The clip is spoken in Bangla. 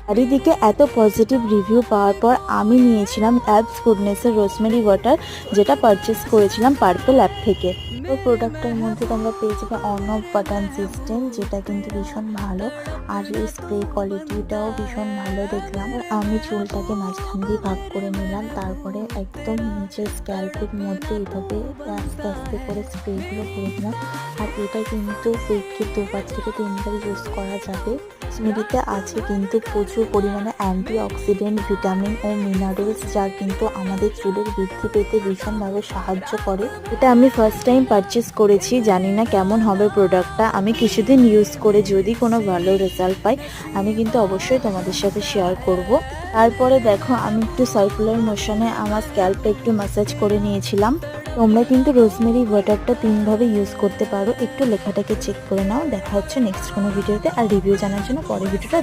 চারিদিকে এত পজিটিভ রিভিউ পাওয়ার পর আমি নিয়েছিলাম অ্যাবস গুডনেসের রোজমেরি ওয়াটার, যেটা পারচেস করেছিলাম পার্পল অ্যাপ থেকে। তো প্রোডাক্টের মধ্যে তোমরা পেয়ে যাবে অন অফ বাটন সিস্টেম, যেটা কিন্তু ভীষণ ভালো। আর এই স্প্রে কোয়ালিটিটাও ভীষণ ভালো দেখলাম। আমি চুলটাকে মাঝখান দিয়ে ভাগ করে নিলাম, তারপরে একদম নিচের স্ক্যাল্পের মধ্যে এভাবে আস্তে আস্তে করে স্প্রেগুলো করে দিলাম। আর এটা কিন্তু উইকলি 2 থেকে 3বার ইউজ করা যাবে। রোজমেরিতে আছে কিন্তু প্রচুর পরিমাণে অ্যান্টিঅক্সিডেন্ট, ভিটামিন ও মিনারেলস, যা কিন্তু আমাদের চুলের বৃদ্ধি পেতে ভীষণভাবে সাহায্য করে। এটা আমি ফার্স্ট টাইম পারচেস করেছি, জানি না কেমন হবে প্রোডাক্টটা। আমি কিছুদিন ইউজ করে যদি কোনো ভালো রেজাল্ট পাই আমি কিন্তু অবশ্যই তোমাদের সাথে শেয়ার করব। তারপরে দেখো আমি একটু সার্কুলার মোশনে আমার স্ক্যাল্পটা একটু ম্যাসাজ করে নিয়েছিলাম। তোমরা কিন্তু রোজমেরি ওয়াটারটা 3ভাবে ইউজ করতে পারো, একটু লেখাটাকে চেক করে নাও। দেখা হচ্ছে নেক্সট কোনো ভিডিওতে। আর রিভিউ জানার জন্য পরের ভিডিওটা